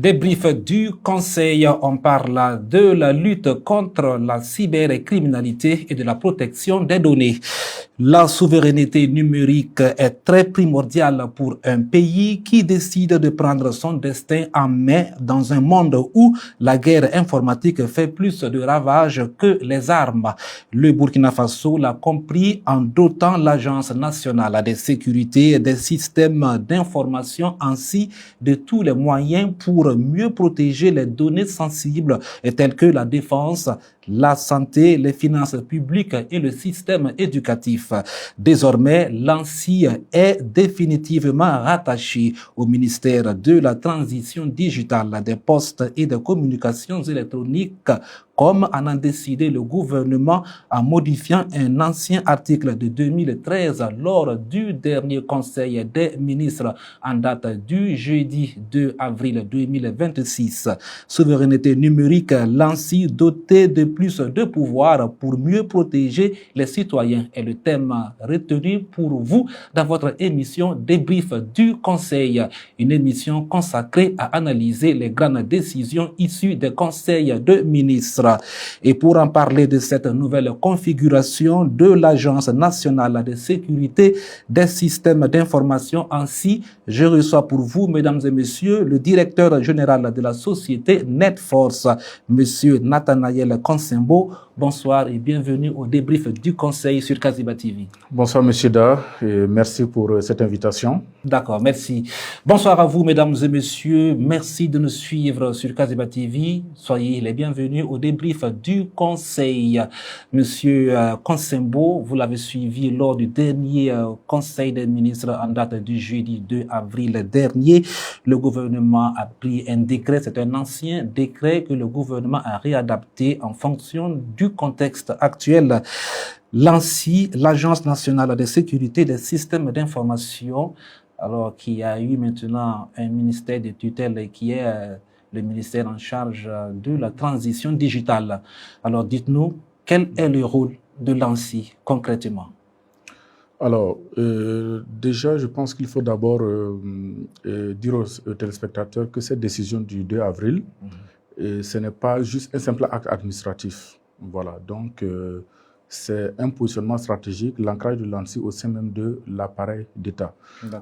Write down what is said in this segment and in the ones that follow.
Débrief du Conseil, on parle de la lutte contre la cybercriminalité et de la protection des données. La souveraineté numérique est très primordiale pour un pays qui décide de prendre son destin en main dans un monde où la guerre informatique fait plus de ravages que les armes. Le Burkina Faso l'a compris en dotant l'Agence nationale de sécurité des systèmes d'information ainsi de tous les moyens pour mieux protéger les données sensibles telles que la défense, la santé, les finances publiques et le système éducatif. Désormais, l'ANSSI est définitivement rattaché au ministère de la Transition digitale, des postes et des communications électroniques, comme en a décidé le gouvernement en modifiant un ancien article de 2013 lors du dernier conseil des ministres en date du jeudi 2 avril 2026. Souveraineté numérique, l'ANSSI dotée de plus de pouvoir pour mieux protéger les citoyens est le thème retenu pour vous dans votre émission Débrief du Conseil, une émission consacrée à analyser les grandes décisions issues des conseils de ministres. Et pour en parler de cette nouvelle configuration de l'Agence nationale de sécurité des systèmes d'information ANSSI, je reçois pour vous, mesdames et messieurs, le directeur général de la société Netforce, monsieur Nathanaël Consembo. Bonsoir et bienvenue au débrief du Conseil sur Kaziba TV. Bonsoir monsieur Da et merci pour cette invitation. D'accord, merci. Bonsoir à vous mesdames et messieurs, merci de nous suivre sur Kaziba TV. Soyez les bienvenus au débrief du Conseil. Monsieur Consembo, vous l'avez suivi lors du dernier Conseil des ministres en date du jeudi 2 avril dernier. Le gouvernement a pris un décret, c'est un ancien décret que le gouvernement a réadapté en fonction du contexte actuel. L'ANSSI, l'Agence nationale de sécurité des systèmes d'information, alors qui a eu maintenant un ministère de tutelle qui est le ministère en charge de la transition digitale. Alors dites-nous, quel est le rôle de l'ANSSI concrètement? Alors, déjà, je pense qu'il faut d'abord dire aux téléspectateurs que cette décision du 2 avril, ce n'est pas juste un simple acte administratif. Voilà, donc c'est un positionnement stratégique, l'ancrage de l'ANSSI au sein même de l'appareil d'État.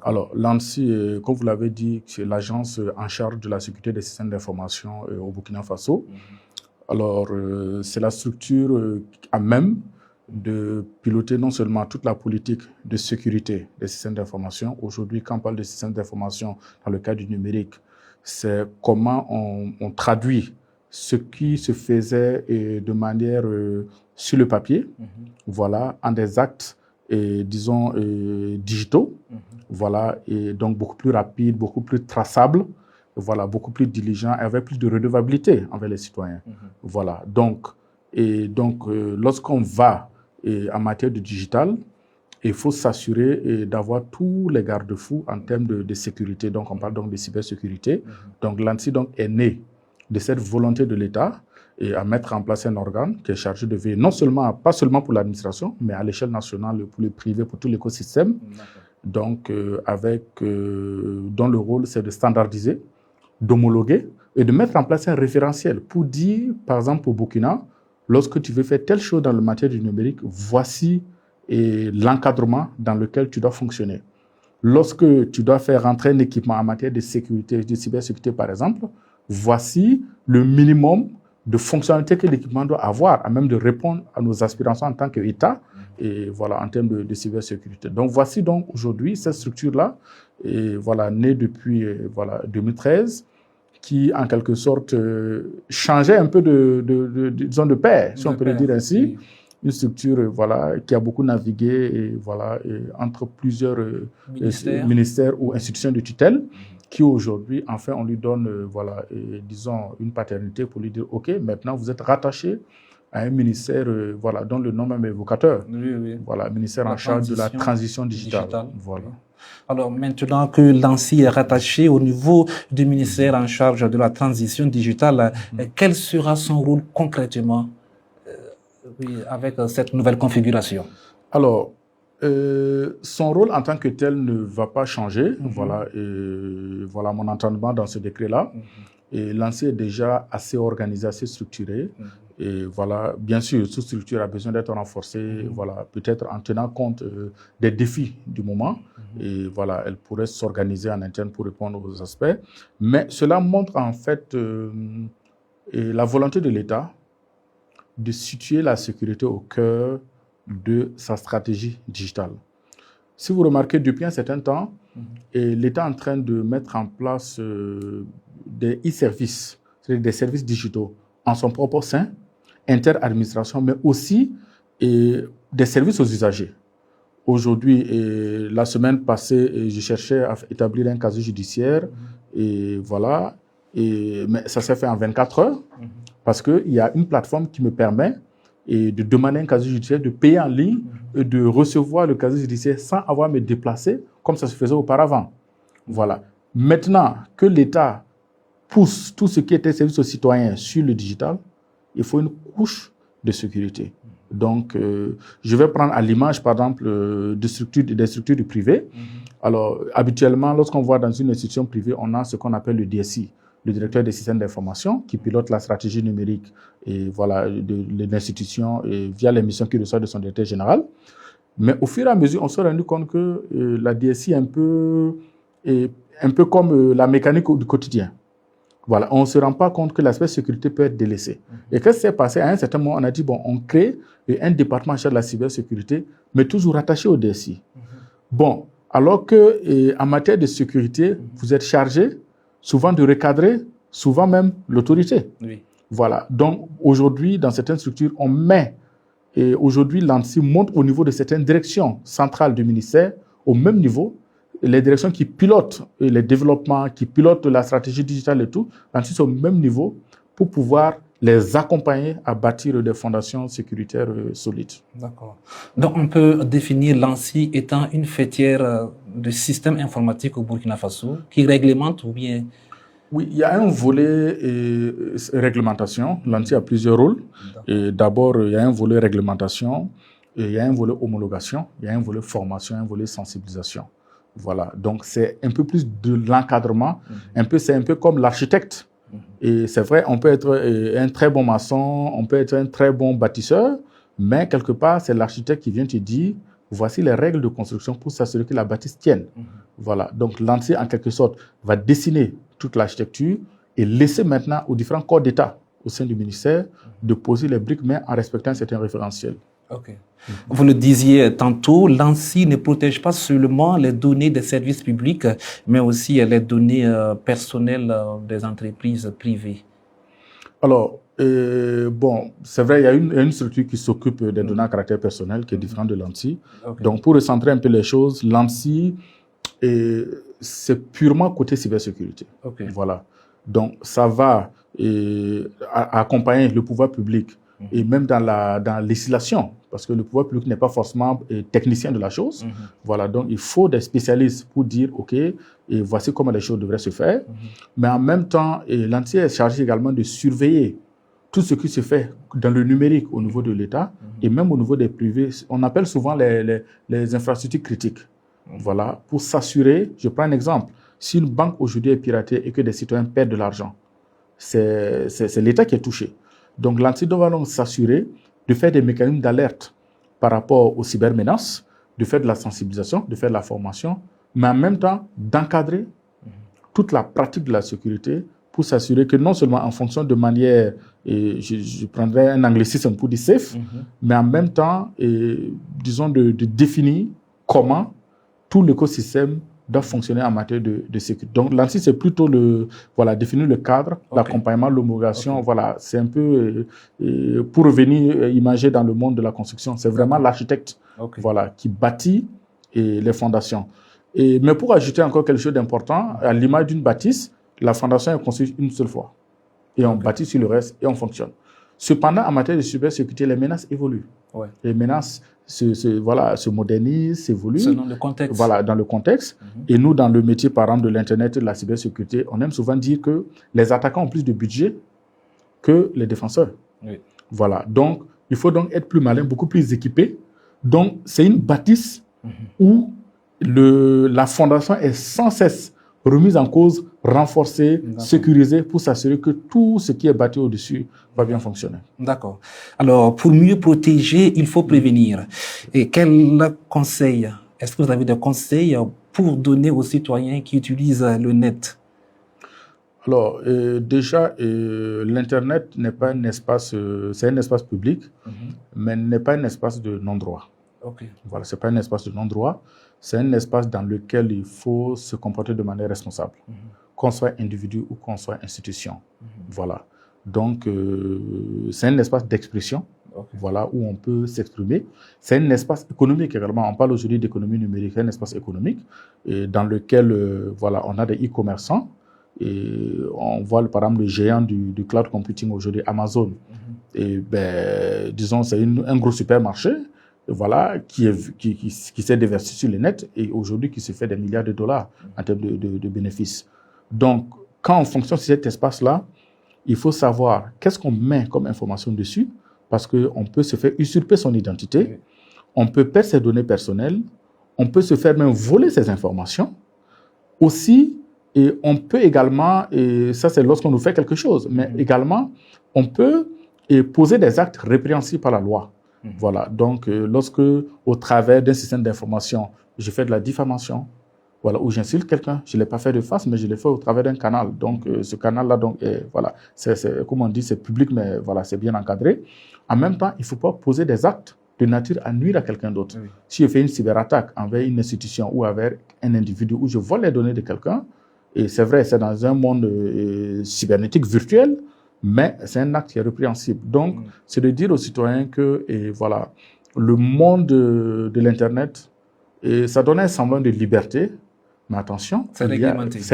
Alors, l'ANSSI, comme vous l'avez dit, c'est l'agence en charge de la sécurité des systèmes d'information au Burkina Faso. Alors, c'est la structure à même de piloter non seulement toute la politique de sécurité des systèmes d'information. Aujourd'hui, quand on parle de systèmes d'information dans le cadre du numérique, c'est comment on traduit ce qui se faisait de manière sur le papier, voilà, en des actes, disons, digitaux, voilà, et donc beaucoup plus rapides, beaucoup plus traçables, voilà, beaucoup plus diligents, avec plus de redevabilité envers les citoyens. Voilà, donc lorsqu'on va en matière de digital, il faut s'assurer d'avoir tous les garde-fous en termes de sécurité. Donc, on parle donc de cybersécurité. Donc, l'ANSSI est né de cette volonté de l'État et à mettre en place un organe qui est chargé de veiller pas seulement pour l'administration, mais à l'échelle nationale, pour le privé, pour tout l'écosystème. Donc, dont le rôle, c'est de standardiser, d'homologuer et de mettre en place un référentiel pour dire, par exemple, au Burkina, lorsque tu veux faire telle chose dans le matière du numérique, voici l'encadrement dans lequel tu dois fonctionner. Lorsque tu dois faire rentrer un équipement en matière de sécurité, de cybersécurité par exemple, voici le minimum de fonctionnalités que l'équipement doit avoir, à même de répondre à nos aspirations en tant qu'État, et voilà, en termes de cybersécurité. Donc voici donc aujourd'hui cette structure-là, voilà, née depuis 2013, qui en quelque sorte changeait un peu disons de pair, si on peut le dire ainsi. Une structure voilà, qui a beaucoup navigué entre plusieurs ministères ou institutions de tutelle, qui aujourd'hui, enfin, on lui donne disons, une paternité pour lui dire « Ok, maintenant vous êtes rattaché à un ministère dont le nom même est évocateur. » Voilà, ministère en charge de la transition digitale. Voilà. Alors maintenant que l'ANSSI est rattaché au niveau du ministère en charge de la transition digitale, quel sera son rôle concrètement avec cette nouvelle configuration? Alors, son rôle en tant que tel ne va pas changer. Voilà mon entendement dans ce décret-là. Et l'ANSSI est déjà assez organisé, assez structuré. Et voilà, bien sûr, toute structure a besoin d'être renforcée, voilà, peut-être en tenant compte des défis du moment. Et voilà, elle pourrait s'organiser en interne pour répondre aux aspects. Mais cela montre en fait la volonté de l'État de situer la sécurité au cœur de sa stratégie digitale. Si vous remarquez, depuis un certain temps, l'État est en train de mettre en place des e-services, c'est-à-dire des services digitaux en son propre sein, inter-administration, mais aussi des services aux usagers. Aujourd'hui, la semaine passée, je cherchais à établir un casier judiciaire, et voilà, mais ça s'est fait en 24 heures, parce qu'il y a une plateforme qui me permet de demander un casier judiciaire, de payer en ligne, et de recevoir le casier judiciaire sans avoir à me déplacer, comme ça se faisait auparavant. Voilà. Maintenant que l'État pousse tout ce qui était service aux citoyens sur le digital, il faut une couche de sécurité. Donc, je vais prendre à l'image, par exemple, des structures du privé. Alors, habituellement, lorsqu'on voit dans une institution privée, on a ce qu'on appelle le DSI, le directeur des systèmes d'information, qui pilote la stratégie numérique et voilà, de l'institution via les missions qu'il reçoit de son directeur général. Mais au fur et à mesure, on s'est rendu compte que la DSI est un peu comme la mécanique du quotidien. Voilà, on ne se rend pas compte que l'aspect sécurité peut être délaissé. Et qu'est-ce qui s'est passé? À un certain moment, on a dit, bon, on crée un département chargé de la cybersécurité, mais toujours rattaché au DSI. Bon, alors que en matière de sécurité, vous êtes chargé souvent de recadrer, souvent même l'autorité. Oui. Voilà, donc aujourd'hui, dans certaines structures, on met, et aujourd'hui, l'ANSSI monte au niveau de certaines directions centrales du ministère, au même niveau, les directions qui pilotent les développements, qui pilotent la stratégie digitale et tout, l'ANSSI est au même niveau pour pouvoir les accompagner à bâtir des fondations sécuritaires solides. D'accord. Donc, on peut définir l'ANSSI étant une fêtière de système informatique au Burkina Faso qui réglemente ou bien... Oui, il y a un volet réglementation. L'ANSSI a plusieurs rôles. D'abord, il y a un volet réglementation, et il y a un volet homologation, il y a un volet formation, un volet sensibilisation. Voilà, donc c'est un peu plus de l'encadrement, c'est un peu comme l'architecte. Et c'est vrai, on peut être un très bon maçon, on peut être un très bon bâtisseur, mais quelque part, c'est l'architecte qui vient te dire, voici les règles de construction pour s'assurer que la bâtisse tienne. Voilà, donc l'ANSSI, en quelque sorte, va dessiner toute l'architecture et laisser maintenant aux différents corps d'État au sein du ministère de poser les briques, mais en respectant un certain référentiel. Ok. Vous le disiez tantôt, l'ANSSI ne protège pas seulement les données des services publics, mais aussi les données personnelles des entreprises privées. Alors, bon, c'est vrai, il y a une structure qui s'occupe des données à caractère personnel qui est différente de l'ANSSI. Okay. Donc, pour recentrer un peu les choses, l'ANSSI, c'est purement côté cybersécurité. Okay. Voilà. Donc, ça va accompagner le pouvoir public et même dans la législation, parce que le pouvoir public n'est pas forcément technicien de la chose. Voilà, donc il faut des spécialistes pour dire, OK, et voici comment les choses devraient se faire. Mais en même temps, l'ANSSI est chargé également de surveiller tout ce qui se fait dans le numérique au niveau de l'État et même au niveau des privés. On appelle souvent les infrastructures critiques. Voilà, pour s'assurer, je prends un exemple, si une banque aujourd'hui est piratée et que des citoyens perdent de l'argent, c'est l'État qui est touché. Donc, l'ANSSI doit donc s'assurer de faire des mécanismes d'alerte par rapport aux cybermenaces, de faire de la sensibilisation, de faire de la formation, mais en même temps d'encadrer toute la pratique de la sécurité pour s'assurer que non seulement en fonction de manière, je prendrais un anglicisme pour dire safe, mais en même temps, disons, de définir comment tout l'écosystème doit fonctionner en matière de sécurité. Donc, l'ANSSI, c'est plutôt définir le cadre, l'accompagnement, l'homologation. Voilà, c'est un peu pour revenir imager dans le monde de la construction. C'est vraiment l'architecte qui bâtit les fondations. Mais pour ajouter encore quelque chose d'important, à l'image d'une bâtisse, la fondation est construite une seule fois. Et on bâtit sur le reste et on fonctionne. Cependant, en matière de cybersécurité, les menaces évoluent. Les menaces se modernisent, s'évoluent. C'est dans le contexte. Voilà, dans le contexte. Et nous, dans le métier, par exemple, de l'Internet et de la cybersécurité, on aime souvent dire que les attaquants ont plus de budget que les défenseurs. Voilà, donc il faut donc être plus malin, beaucoup plus équipé. Donc, c'est une bâtisse où la fondation est sans cesse remise en cause, renforcée, sécurisée pour s'assurer que tout ce qui est bâti au-dessus va bien fonctionner. D'accord. Alors, pour mieux protéger, il faut prévenir. Et quel conseil, est-ce que vous avez des conseils pour donner aux citoyens qui utilisent le net? Alors, déjà, l'Internet n'est pas un espace, c'est un espace public, mais n'est pas un espace de non-droit. Okay. Voilà, ce n'est pas un espace de non-droit, c'est un espace dans lequel il faut se comporter de manière responsable, qu'on soit individu ou qu'on soit institution. Voilà. Donc, c'est un espace d'expression, voilà, où on peut s'exprimer. C'est un espace économique également. On parle aujourd'hui d'économie numérique, un espace économique dans lequel voilà, on a des e-commerçants. Et on voit par exemple le géant du cloud computing aujourd'hui, Amazon. Et ben, disons, c'est un gros supermarché, voilà, qui s'est déversé sur le net et aujourd'hui qui se fait des milliards de dollars en termes de bénéfices. Donc, quand on fonctionne sur cet espace-là, il faut savoir qu'est-ce qu'on met comme information dessus, parce qu'on peut se faire usurper son identité, on peut perdre ses données personnelles, on peut se faire même voler ses informations. Aussi, et on peut également, et ça c'est lorsqu'on nous fait quelque chose, mais également, on peut poser des actes répréhensibles par la loi. Voilà, donc lorsque, au travers d'un système d'information, je fais de la diffamation, voilà, ou j'insulte quelqu'un, je ne l'ai pas fait de face, mais je l'ai fait au travers d'un canal. Donc ce canal-là, donc, voilà, c'est, comme on dit, c'est public, mais voilà, c'est bien encadré. En même temps, il ne faut pas poser des actes de nature à nuire à quelqu'un d'autre. Si je fais une cyberattaque envers une institution ou envers un individu, où je vole les données de quelqu'un, et c'est vrai, c'est dans un monde cybernétique virtuel, mais c'est un acte qui est répréhensible. Donc, c'est de dire aux citoyens que voilà, le monde de l'Internet, ça donne un semblant de liberté, mais attention, c'est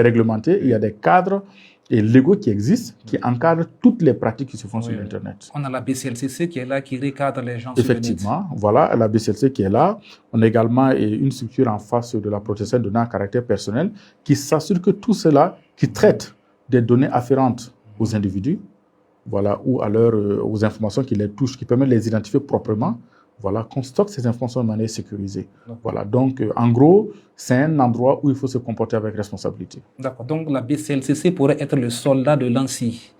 réglementé. Il y a des cadres légaux qui existent, qui encadrent toutes les pratiques qui se font sur l'Internet. On a la BCLCC qui est là, qui recadre les gens Effectivement, sur le net. Voilà, la BCLC qui est là. On a également une structure en face de la protection des données à caractère personnel qui s'assure que tout cela, qui traite des données afférentes aux individus, voilà, ou à aux informations qui les touchent, qui permettent de les identifier proprement, voilà, qu'on stocke ces informations de manière sécurisée. Voilà, donc en gros, c'est un endroit où il faut se comporter avec responsabilité. D'accord, donc la BCLCC pourrait être le soldat de l'ANSSI.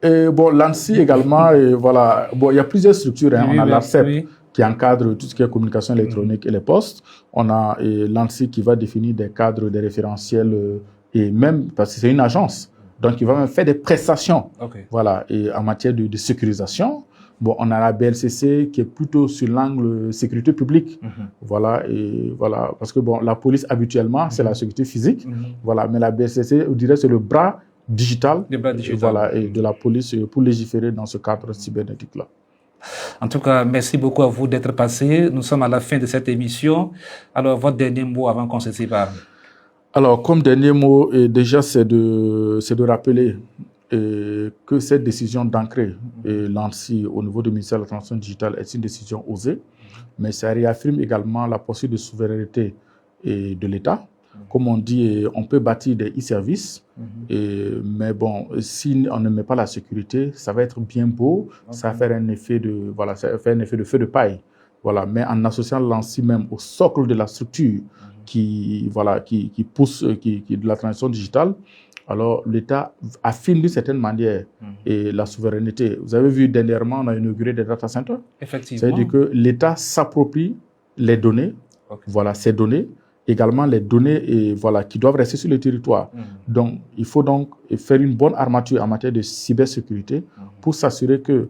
Bon, l'ANSSI également, voilà, bon, il y a plusieurs structures. Hein. On a l'ARCEP qui encadre tout ce qui est communication électronique et les postes. On a l'ANSSI qui va définir des cadres, des référentiels, et même, parce que c'est une agence, donc il va même faire des prestations, voilà, et en matière de sécurisation. Bon, on a la BLCC qui est plutôt sur l'angle sécurité publique, voilà, et voilà, parce que bon, la police habituellement c'est la sécurité physique, voilà, mais la BLCC, on dirait, c'est le bras digital, voilà, et de la police pour légiférer dans ce cadre cybernétique-là. En tout cas, merci beaucoup à vous d'être passé. Nous sommes à la fin de cette émission. Alors, votre dernier mot avant qu'on se sépare. Alors, comme dernier mot, déjà, c'est de rappeler que cette décision d'ancrer l'ANSSI au niveau du ministère de la Transition digitale est une décision osée, mais ça réaffirme également la poursuite de souveraineté de l'État. Comme on dit, on peut bâtir des e-services, mais bon, si on ne met pas la sécurité, ça va être bien beau, ça va faire un effet de, voilà, ça va faire un effet de feu de paille. Voilà, mais en associant l'ANSSI même au socle de la structure qui pousse de la transition digitale, alors l'État affirme d'une certaine manière la souveraineté. Vous avez vu dernièrement, on a inauguré des data centers. Effectivement. C'est-à-dire que l'État s'approprie les données, voilà, ces données, également les données voilà, qui doivent rester sur le territoire. Donc, il faut donc faire une bonne armature en matière de cybersécurité pour s'assurer que,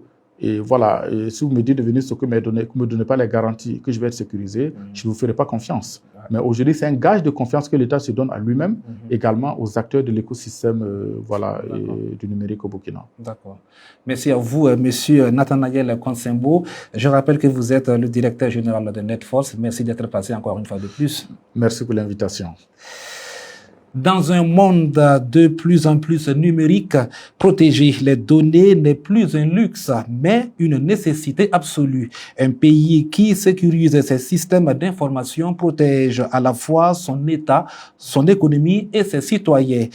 voilà, si vous me dites de venir ce que mes données, que vous ne me donnez pas les garanties que je vais être sécurisé, je ne vous ferai pas confiance. Mais aujourd'hui, c'est un gage de confiance que l'État se donne à lui-même, également aux acteurs de l'écosystème voilà, du numérique au Burkina. D'accord. Merci à vous, Monsieur Nathanaël Consembo. Je rappelle que vous êtes le directeur général de Netforce. Merci d'être passé encore une fois de plus. Merci pour l'invitation. Dans un monde de plus en plus numérique, protéger les données n'est plus un luxe, mais une nécessité absolue. Un pays qui sécurise ses systèmes d'information protège à la fois son État, son économie et ses citoyens.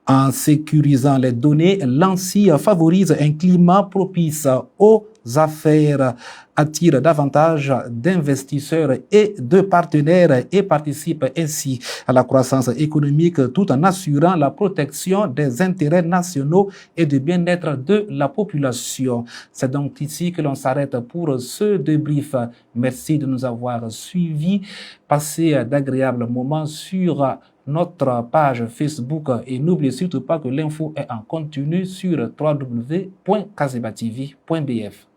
En sécurisant les données, l'ANSSI favorise un climat propice aux affaires attirent davantage d'investisseurs et de partenaires et participent ainsi à la croissance économique tout en assurant la protection des intérêts nationaux et du bien-être de la population. C'est donc ici que l'on s'arrête pour ce débrief. Merci de nous avoir suivis. Passez d'agréables moments sur notre page Facebook et n'oubliez surtout pas que l'info est en continu sur www.kazebatv.bf.